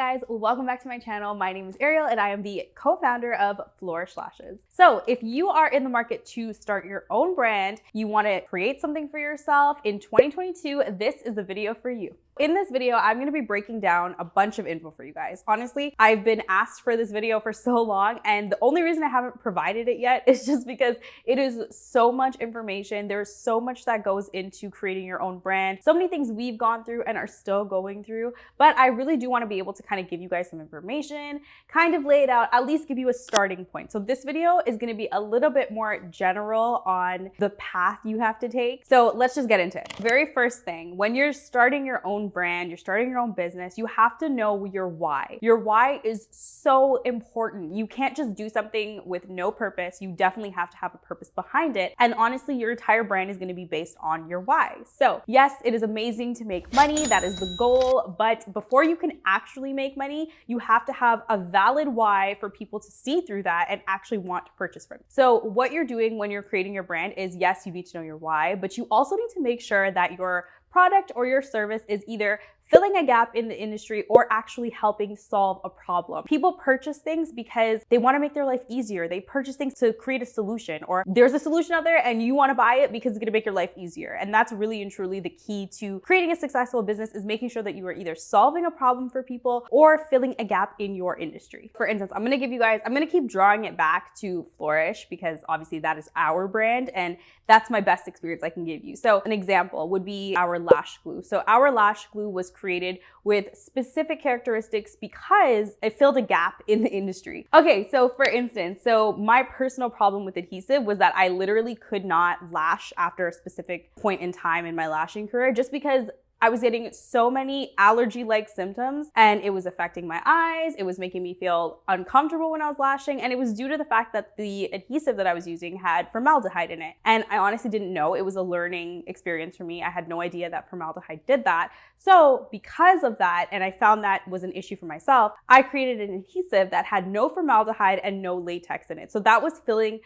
guys? Welcome back to my channel. My name is Ariel and I am the co-founder of Flourish Lashes. So if you are in the market to start your own brand, you want to create something for yourself in 2022, this is the video for you. In this video, I'm going to be breaking down a bunch of info for you guys. Honestly, I've been asked for this video for so long, and the only reason I haven't provided it yet is just because it is so much information. There's so much that goes into creating your own brand. So many things we've gone through and are still going through, but I really do want to be able to kind of give you guys some information, kind of lay it out, at least give you a starting point. So this video is going to be a little bit more general on the path you have to take. So let's just get into it. Very first thing, when you're starting your own brand, you're starting your own business, you have to know your why. Your why is so important. You can't just do something with no purpose. You definitely have to have a purpose behind it. And honestly, your entire brand is going to be based on your why. So yes, it is amazing to make money. That is the goal. But before you can actually make money, you have to have a valid why for people to see through that and actually want to purchase from you. So what you're doing when you're creating your brand is, yes, you need to know your why, but you also need to make sure that your product or your service is either filling a gap in the industry or actually helping solve a problem. People purchase things because they want to make their life easier. They purchase things to create a solution, or there's a solution out there and you want to buy it because it's going to make your life easier. And that's really and truly the key to creating a successful business, is making sure that you are either solving a problem for people or filling a gap in your industry. For instance, I'm going to keep drawing it back to Flourish because obviously that is our brand and that's my best experience I can give you. So an example would be our lash glue. So our lash glue was created with specific characteristics because it filled a gap in the industry. Okay, so for instance, my personal problem with adhesive was that I literally could not lash after a specific point in time in my lashing career, just because I was getting so many allergy-like symptoms and it was affecting my eyes. It was making me feel uncomfortable when I was lashing. And it was due to the fact that the adhesive that I was using had formaldehyde in it. And I honestly didn't know. It was a learning experience for me. I had no idea that formaldehyde did that. So because of that, and I found that was an issue for myself, I created an adhesive that had no formaldehyde and no latex in it. So that was filling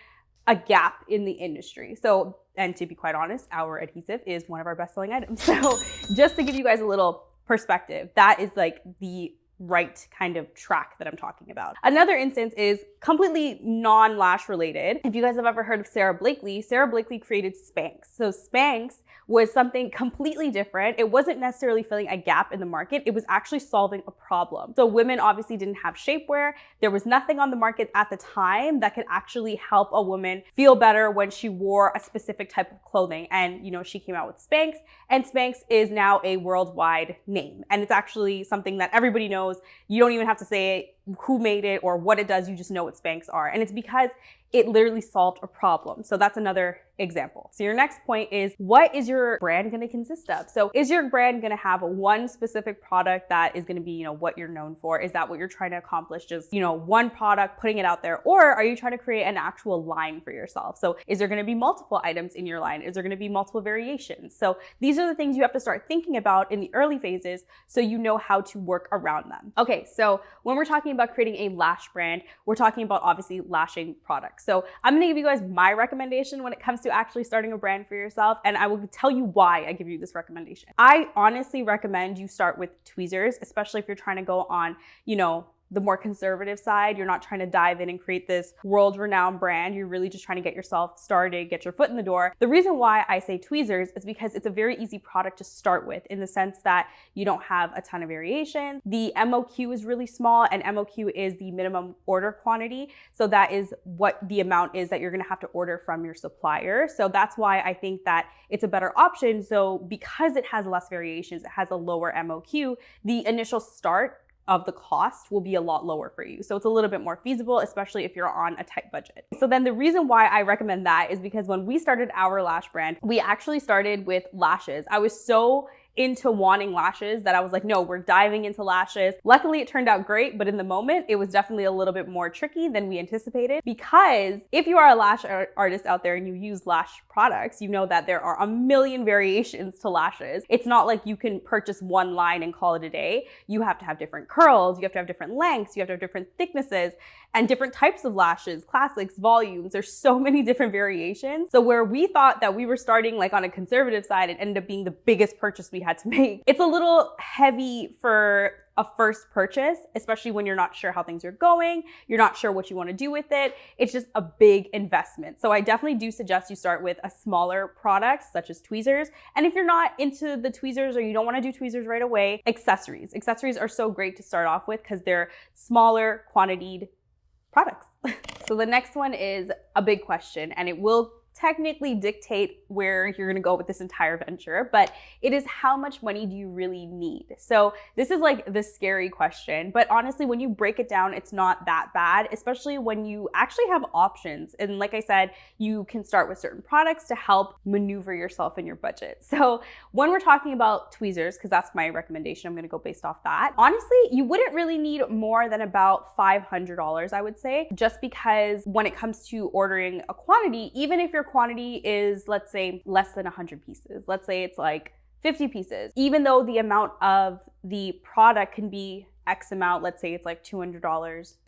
a gap in the industry. And to be quite honest, our adhesive is one of our best-selling items. So just to give you guys a little perspective, that is like the right kind of track that I'm talking about. Another instance is completely non-lash related. If you guys have ever heard of Sarah Blakely created Spanx. So Spanx was something completely different. It wasn't necessarily filling a gap in the market. It was actually solving a problem. So women obviously didn't have shapewear. There was nothing on the market at the time that could actually help a woman feel better when she wore a specific type of clothing. And she came out with Spanx, and Spanx is now a worldwide name. And it's actually something that everybody knows. You don't even have to say who made it or what it does. You just know what Spanx are. And it's because it literally solved a problem. So that's another example. So your next point is, what is your brand going to consist of? So is your brand going to have one specific product that is going to be, what you're known for? Is that what you're trying to accomplish? Just, one product, putting it out there? Or are you trying to create an actual line for yourself? So is there going to be multiple items in your line? Is there going to be multiple variations? So these are the things you have to start thinking about in the early phases so you know how to work around them. Okay, so when we're talking about creating a lash brand, we're talking about obviously lashing products. So I'm going to give you guys my recommendation when it comes to actually starting a brand for yourself, and I will tell you why I give you this recommendation. I honestly recommend you start with tweezers, especially if you're trying to go on, the more conservative side. You're not trying to dive in and create this world-renowned brand. You're really just trying to get yourself started, get your foot in the door. The reason why I say tweezers is because it's a very easy product to start with, in the sense that you don't have a ton of variation. The MOQ is really small, and MOQ is the minimum order quantity. So that is what the amount is that you're gonna have to order from your supplier. So that's why I think that it's a better option. So because it has less variations, it has a lower MOQ, the initial start of the cost will be a lot lower for you. So it's a little bit more feasible, especially if you're on a tight budget. So then the reason why I recommend that is because when we started our lash brand, we actually started with lashes. I was so into wanting lashes that I was like, no, we're diving into lashes. Luckily, it turned out great, but in the moment, it was definitely a little bit more tricky than we anticipated, because if you are a lash artist out there and you use lash products, you know that there are a million variations to lashes. It's not like you can purchase one line and call it a day. You have to have different curls, you have to have different lengths, you have to have different thicknesses, and different types of lashes, classics, volumes. There's so many different variations. So where we thought that we were starting like on a conservative side, it ended up being the biggest purchase we had to make. It's a little heavy for a first purchase, especially when you're not sure how things are going, you're not sure what you want to do with it. It's just a big investment. So I definitely do suggest you start with a smaller product such as tweezers. And if you're not into the tweezers or you don't want to do tweezers right away, accessories. Accessories are so great to start off with because they're smaller quantityed products. So the next one is a big question, and it will technically dictate where you're gonna go with this entire venture, but it is how much money do you really need? So this is like the scary question, but honestly, when you break it down, it's not that bad, especially when you actually have options. And like I said, you can start with certain products to help maneuver yourself in your budget. So when we're talking about tweezers, because that's my recommendation, I'm gonna go based off that. Honestly, you wouldn't really need more than about $500, I would say, just because when it comes to ordering a quantity, even if your quantity is, let's say, less than 100 pieces. Let's say it's like 50 pieces. Even though the amount of the product can be X amount, let's say it's like $200,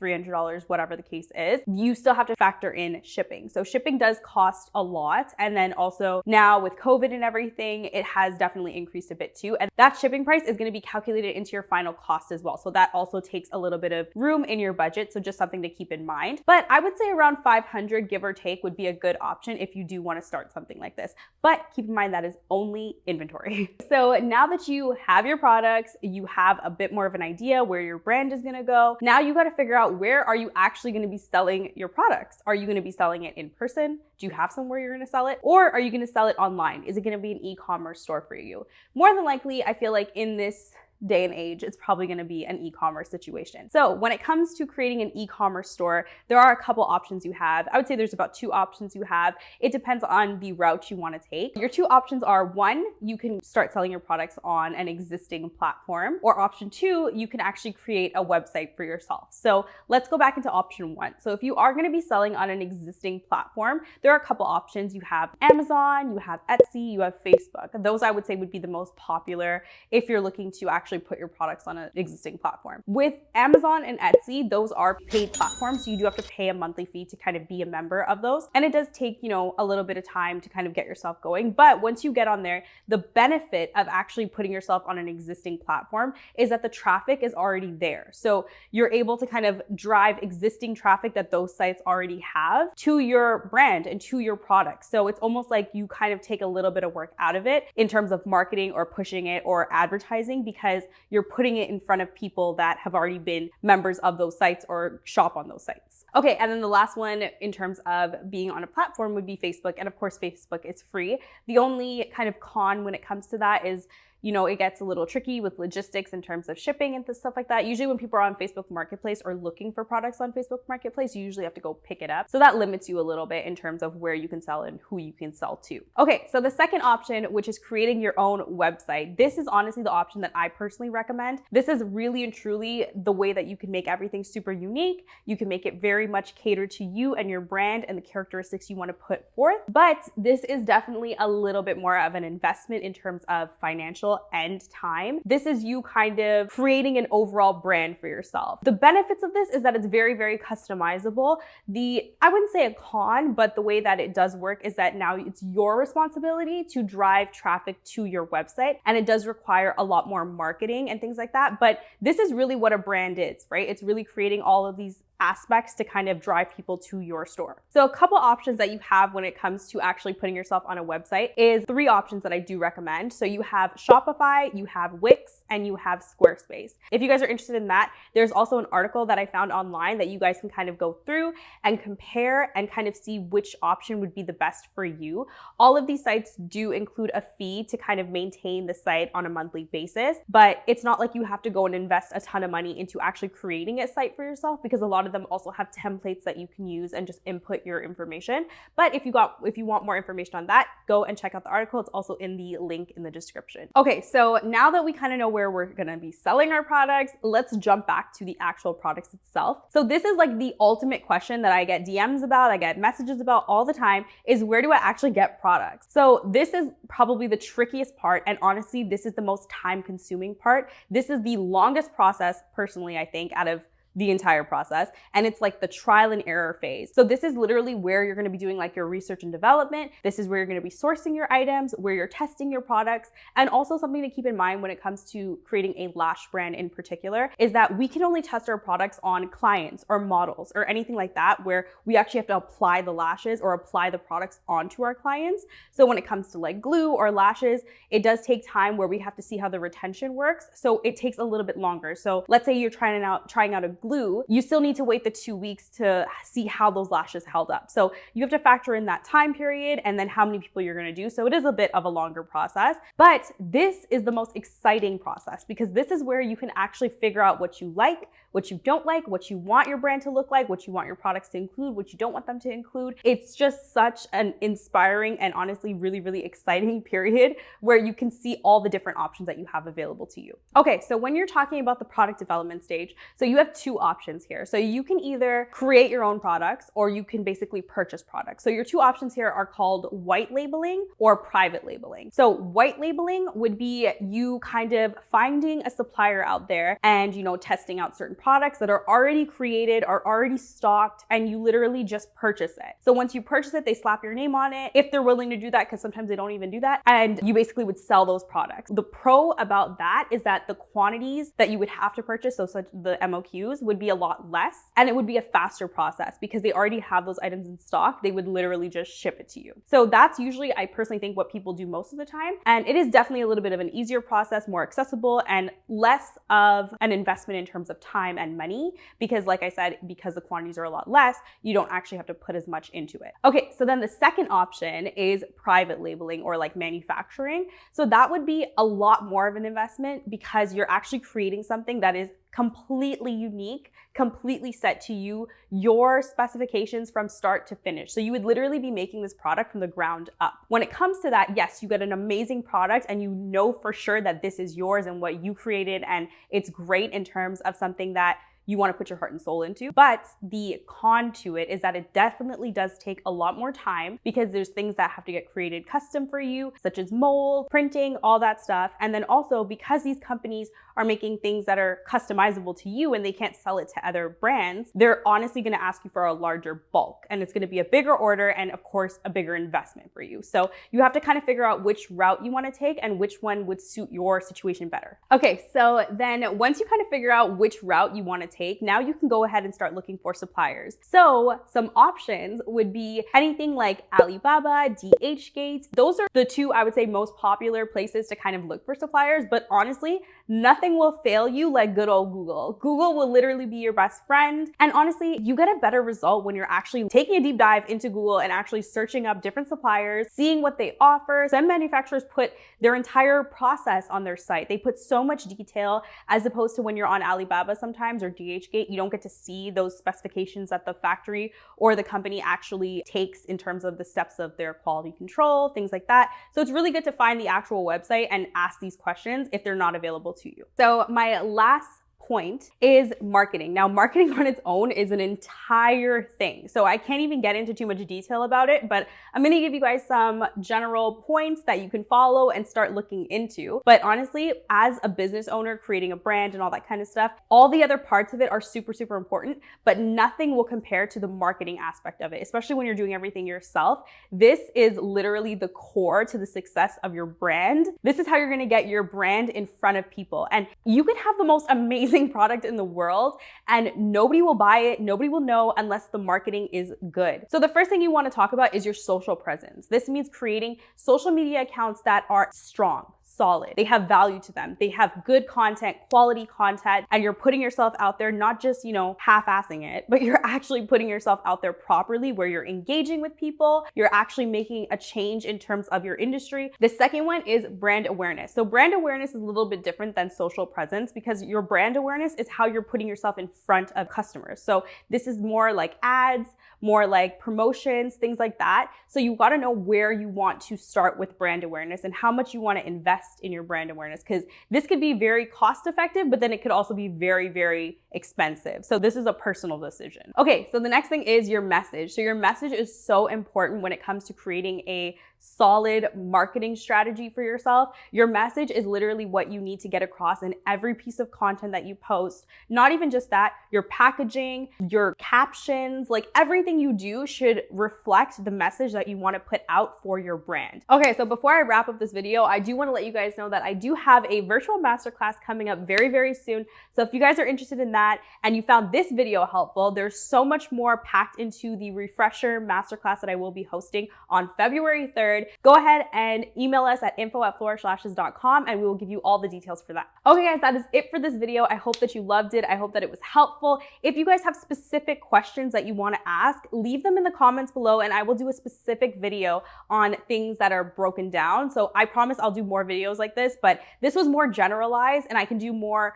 $300, whatever the case is, you still have to factor in shipping. So shipping does cost a lot. And then also now with COVID and everything, it has definitely increased a bit too. And that shipping price is going to be calculated into your final cost as well. So that also takes a little bit of room in your budget. So just something to keep in mind. But I would say around 500, give or take, would be a good option if you do want to start something like this. But keep in mind that is only inventory. So now that you have your products, you have a bit more of an idea where your brand is gonna go. Now you gotta figure out, where are you actually gonna be selling your products? Are you gonna be selling it in person? Do you have somewhere you're gonna sell it? Or are you gonna sell it online? Is it gonna be an e-commerce store for you? More than likely, I feel like in this day and age, it's probably going to be an e-commerce situation. So when it comes to creating an e-commerce store, there are a couple options you have. I would say there's about 2 options you have. It depends on the route you want to take. Your 2 options are, 1, you can start selling your products on an existing platform, or option 2, you can actually create a website for yourself. So let's go back into option 1. So if you are going to be selling on an existing platform, there are a couple options. You have Amazon, you have Etsy, you have Facebook. Those I would say would be the most popular if you're looking to actually put your products on an existing platform. With Amazon and Etsy, those are paid platforms, so you do have to pay a monthly fee to kind of be a member of those. And it does take, a little bit of time to kind of get yourself going. But once you get on there, the benefit of actually putting yourself on an existing platform is that the traffic is already there. So you're able to kind of drive existing traffic that those sites already have to your brand and to your product. So it's almost like you kind of take a little bit of work out of it in terms of marketing or pushing it or advertising, because you're putting it in front of people that have already been members of those sites or shop on those sites. Okay, and then the last one in terms of being on a platform would be Facebook. And of course, Facebook is free. The only kind of con when it comes to that is, it gets a little tricky with logistics in terms of shipping and stuff like that. Usually when people are on Facebook Marketplace or looking for products on Facebook Marketplace, you usually have to go pick it up. So that limits you a little bit in terms of where you can sell and who you can sell to. Okay, so the second option, which is creating your own website. This is honestly the option that I personally recommend. This is really and truly the way that you can make everything super unique. You can make it very much catered to you and your brand and the characteristics you want to put forth. But this is definitely a little bit more of an investment in terms of financial and time. This is you kind of creating an overall brand for yourself. The benefits of this is that it's very, very customizable. I wouldn't say a con, but the way that it does work is that now it's your responsibility to drive traffic to your website. And it does require a lot more marketing and things like that. But this is really what a brand is, right? It's really creating all of these aspects to kind of drive people to your store. So a couple options that you have when it comes to actually putting yourself on a website is 3 options that I do recommend. So you have Shopify, you have Wix, and you have Squarespace. If you guys are interested in that, there's also an article that I found online that you guys can kind of go through and compare and kind of see which option would be the best for you. All of these sites do include a fee to kind of maintain the site on a monthly basis, but it's not like you have to go and invest a ton of money into actually creating a site for yourself, because a lot of them also have templates that you can use and just input your information. But if you want more information on that, go and check out the article. It's also in the link in the description. Okay, so now that we kind of know where we're gonna be selling our products, let's jump back to the actual products itself. So this is like the ultimate question that I get DMs about, I get messages about all the time, is where do I actually get products? So this is probably the trickiest part, and honestly, this is the most time-consuming part. This is the longest process, personally, I think, out of the entire process. And it's like the trial and error phase. So this is literally where you're going to be doing like your research and development. This is where you're going to be sourcing your items, where you're testing your products. And also something to keep in mind when it comes to creating a lash brand in particular is that we can only test our products on clients or models or anything like that, where we actually have to apply the lashes or apply the products onto our clients. So when it comes to like glue or lashes, it does take time where we have to see how the retention works. So it takes a little bit longer. So let's say you're trying out a glue, you still need to wait the 2 weeks to see how those lashes held up. So you have to factor in that time period and then how many people you're going to do. So it is a bit of a longer process, but this is the most exciting process because this is where you can actually figure out what you like, what you don't like, what you want your brand to look like, what you want your products to include, what you don't want them to include. It's just such an inspiring and honestly really, really exciting period where you can see all the different options that you have available to you. Okay, so when you're talking about the product development stage, so you have two options here. So you can either create your own products or you can basically purchase products. So your two options here are called white labeling or private labeling. So white labeling would be you kind of finding a supplier out there and, you know, testing out certain products that are already created, are already stocked, and you literally just purchase it. So once you purchase it, they slap your name on it if they're willing to do that, because sometimes they don't even do that. And you basically would sell those products. The pro about that is that the quantities that you would have to purchase, so such the MOQs, would be a lot less and it would be a faster process because they already have those items in stock. They would literally just ship it to you. So that's usually, I personally think, what people do most of the time. And it is definitely a little bit of an easier process, more accessible, and less of an investment in terms of time and money because, like I said, because the quantities are a lot less, you don't actually have to put as much into it. Okay, so then the second option is private labeling or like manufacturing. So that would be a lot more of an investment because you're actually creating something that is completely unique, completely set to you, your specifications from start to finish. So you would literally be making this product from the ground up. When it comes to that, yes, you get an amazing product and you know for sure that this is yours and what you created, and it's great in terms of something that you want to put your heart and soul into. But the con to it is that it definitely does take a lot more time because there's things that have to get created custom for you, such as mold, printing, all that stuff. And then also because these companies are making things that are customizable to you and they can't sell it to other brands, they're honestly going to ask you for a larger bulk, and it's going to be a bigger order and of course a bigger investment for you. So you have to kind of figure out which route you want to take and which one would suit your situation better. Okay, so then once you kind of figure out which route you want to take, now you can go ahead and start looking for suppliers. So some options would be anything like Alibaba, DHgate. Those are the two, I would say, most popular places to kind of look for suppliers, but honestly, nothing will fail you like good old Google. Google will literally be your best friend. And honestly, you get a better result when you're actually taking a deep dive into Google and actually searching up different suppliers, seeing what they offer. Some manufacturers put their entire process on their site. They put so much detail, as opposed to when you're on Alibaba sometimes or DHgate, you don't get to see those specifications that the factory or the company actually takes in terms of the steps of their quality control, things like that. So it's really good to find the actual website and ask these questions if they're not available to you. So my last point is marketing. Now, marketing on its own is an entire thing. So I can't even get into too much detail about it, but I'm going to give you guys some general points that you can follow and start looking into. But honestly, as a business owner, creating a brand and all that kind of stuff, all the other parts of it are super, super important, but nothing will compare to the marketing aspect of it, especially when you're doing everything yourself. This is literally the core to the success of your brand. This is how you're going to get your brand in front of people. And you can have the most amazing product in the world and nobody will buy it, nobody will know unless the marketing is good. So the first thing you want to talk about is your social presence. This means creating social media accounts that are strong, solid. They have value to them. They have good content, quality content, and you're putting yourself out there, not just, half-assing it, but you're actually putting yourself out there properly where you're engaging with people. You're actually making a change in terms of your industry. The second one is brand awareness. So brand awareness is a little bit different than social presence because your brand awareness is how you're putting yourself in front of customers. So this is more like ads, more like promotions, things like that. So you got to know where you want to start with brand awareness and how much you want to invest in your brand awareness, because this could be very cost effective, but then it could also be very, very expensive. So this is a personal decision. Okay, so the next thing is your message. So your message is so important when it comes to creating a solid marketing strategy for yourself, your message is literally what you need to get across in every piece of content that you post. Not even just that, your packaging, your captions, like everything you do should reflect the message that you want to put out for your brand. Okay, so before I wrap up this video, I do want to let you guys know that I do have a virtual masterclass coming up very, very soon. So if you guys are interested in that and you found this video helpful, there's so much more packed into the refresher masterclass that I will be hosting on February 3rd. Go ahead and email us at info@flourishllashes.com and we will give you all the details for that. Okay guys, that is it for this video. I hope that you loved it. I hope that it was helpful. If you guys have specific questions that you want to ask, leave them in the comments below and I will do a specific video on things that are broken down. So I promise I'll do more videos like this, but this was more generalized and I can do more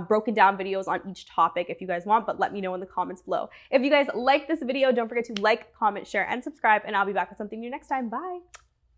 broken down videos on each topic if you guys want, but let me know in the comments below. If you guys like this video, don't forget to like, comment, share, and subscribe, and I'll be back with something new next time. Bye.